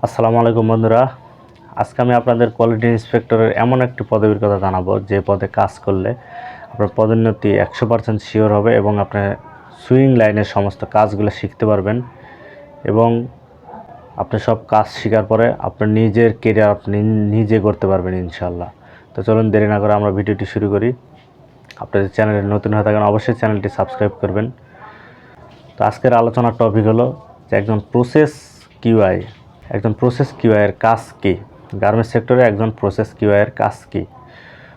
আসসালামু আলাইকুম বন্ধুরা, আজকে আমি আপনাদের কোয়ালিটি ইন্সপেক্টরের এমন একটি পদবীর কথা জানাবো যে পদে কাজ করলে আপনার পদোন্নতি 100% শিওর হবে এবং আপনি সুইং লাইনের সমস্ত কাজগুলো শিখতে পারবেন এবং আপনি সব কাজ শেখার পরে আপনার নিজের কেরিয়ার আপনি নিজে করতে পারবেন ইনশাল্লাহ। তো চলুন দেরি না করে আমরা ভিডিওটি শুরু করি। আপনাদের চ্যানেলে নতুন হয়ে থাকেন অবশ্যই চ্যানেলটি সাবস্ক্রাইব করবেন। তো আজকের আলোচনার টপিক হলো যে একজন প্রসেস কিউআইয়ের কাজ কী, গার্মেন্টস সেক্টরে একজন প্রসেস কিউআইয়ের কাজ কী।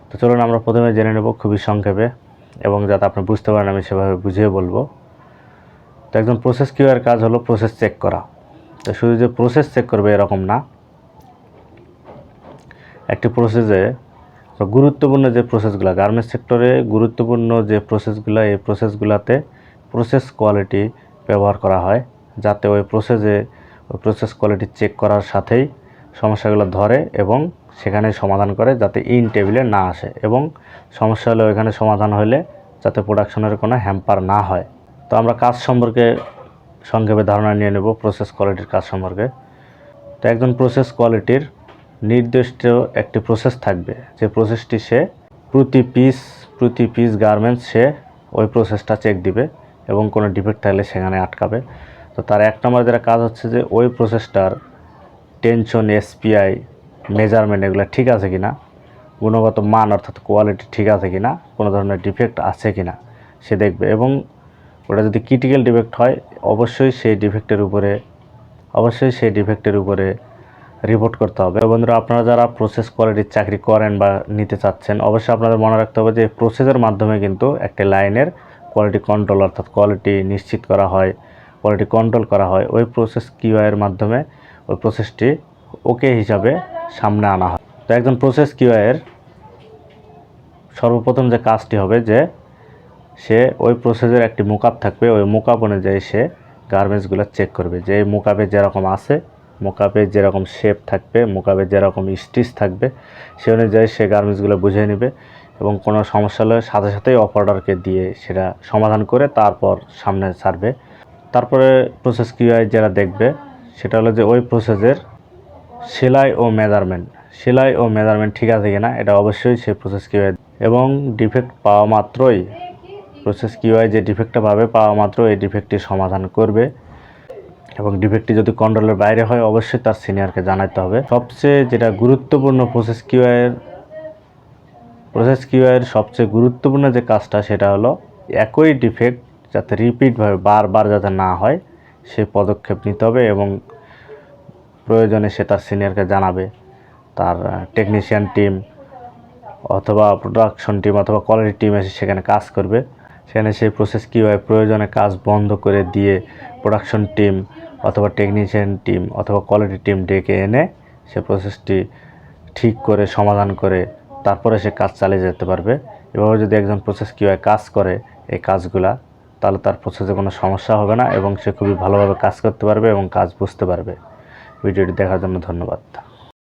তো চলুন আমরা প্রথমে জেনে নেব খুবই সংক্ষেপে এবং যাতে আপনি বুঝতে পারেন আমি সেভাবে বুঝিয়ে বলবো। তো একজন প্রসেস কিউআইয়ের কাজ হলো প্রসেস চেক করা। তো শুধু যে প্রসেস চেক করবে এরকম না, একটি প্রসেসে গুরুত্বপূর্ণ যে প্রসেসগুলো গার্মেন্টস সেক্টরে গুরুত্বপূর্ণ যে প্রসেসগুলো, এই প্রসেসগুলোতে প্রসেস কোয়ালিটি ব্যবহার করা হয় যাতে ওই প্রসেস কোয়ালিটি চেক করার সাথেই সমস্যাগুলো ধরে এবং সেখানে সমাধান করে যাতে ইন টেবিলে না আসে এবং সমস্যা হলে ওইখানে সমাধান হলে যাতে প্রোডাকশনের কোনো হ্যাম্পার না হয়। তো আমরা কাজ সম্পর্কে সংক্ষেপে ধারণা নিয়ে নেব প্রসেস কোয়ালিটির কাজ সম্পর্কে। তো একজন প্রসেস কোয়ালিটির নির্দিষ্ট একটি প্রসেস থাকবে যে প্রসেসটি সে প্রতি পিস গার্মেন্টস সে ওই প্রসেসটা চেক দিবে এবং কোনো ডিফেক্ট থাকলে সেখানে আটকাবে। তো তার এক নম্বর যেটা কাজ হচ্ছে যে ওই প্রসেসটার টেনশন, এসপিআই, মেজারমেন্ট এগুলো ঠিক আছে কিনা, গুণগত মান অর্থাৎ কোয়ালিটি ঠিক আছে কিনা, কোনো ধরনের ডিফেক্ট আছে কিনা সে দেখবে এবং ওটা যদি ক্রিটিক্যাল ডিফেক্ট হয় অবশ্যই সেই ডিফেক্টের উপরে রিপোর্ট করতে হবে। বন্ধুরা, আপনারা যারা প্রসেস কোয়ালিটির চাকরি করেন বা নিতে চাচ্ছেন অবশ্যই আপনাদের মনে রাখতে হবে যে প্রসেসের মাধ্যমে কিন্তু একটা লাইনের কোয়ালিটি কন্ট্রোল অর্থাৎ কোয়ালিটি নিশ্চিত করা হয়, কোয়ালিটি কন্ট্রোল করা হয়। ওই প্রসেস কিউআইয়ের মাধ্যমে ওই প্রসেসটি ওকে হিসাবে সামনে আনা হয়। তো একজন প্রসেস কিউআইয়ের সর্বপ্রথম যে কাজটি হবে যে সে ওই প্রসেসের একটি মুকআপ থাকবে, ওই মুকআপ অনুযায়ী সে গার্মেন্টসগুলো চেক করবে যে মুকআপে যেরকম আছে, মুকআপে যেরকম শেপ থাকবে, মুকআপে যেরকম স্টিচ থাকবে সে অনুযায়ী সে গার্মেন্টসগুলো বুঝে নেবে এবং কোনো সমস্যা হলে সাথে সাথেই অপারেটরকে দিয়ে সেটা সমাধান করে তারপর সামনে ছাড়বে। তারপরে প্রসেস কিউআই যারা দেখবে সেটা হলো যে ওই প্রসেসের সেলাই ও মেজারমেন্ট ঠিক আছে কিনা, এটা অবশ্যই সেই প্রসেস কিউআই এবং ডিফেক্ট পাওয়া মাত্রই প্রসেস কিউআই যে ডিফেক্টটা পাওয়া মাত্র এই ডিফেক্টটি সমাধান করবে এবং ডিফেক্টটি যদি কন্ট্রোলের বাইরে হয় অবশ্যই তার সিনিয়রকে জানাতে হবে। সবচেয়ে যেটা গুরুত্বপূর্ণ প্রসেস কিউআইয়ের সবচেয়ে গুরুত্বপূর্ণ যে কাজটা সেটা হলো একই ডিফেক্ট যাতে রিপিটভাবে বারবার যাতে না হয় সে পদক্ষেপ নিতে হবে এবং প্রয়োজনে সে তার সিনিয়রকে জানাবে। তার টেকনিশিয়ান টিম অথবা প্রোডাকশন টিম অথবা কোয়ালিটি টিম এসে সেখানে কাজ করবে। সেখানে সেই প্রসেস কিউআই প্রয়োজনে কাজ বন্ধ করে দিয়ে প্রোডাকশন টিম অথবা টেকনিশিয়ান টিম অথবা কোয়ালিটি টিম ডেকে এনে সে প্রসেসটি ঠিক করে সমাধান করে তারপরে সে কাজ চালিয়ে যেতে পারবে। এভাবে যদি একজন প্রসেস কিউআই কাজ করে এই কাজগুলা তাহলে তার প্রসেসে কোনো সমস্যা হবে না এবং সে খুবই ভালোভাবে কাজ করতে পারবে এবং কাজ বুঝতে পারবে। ভিডিওটি দেখার জন্য ধন্যবাদ।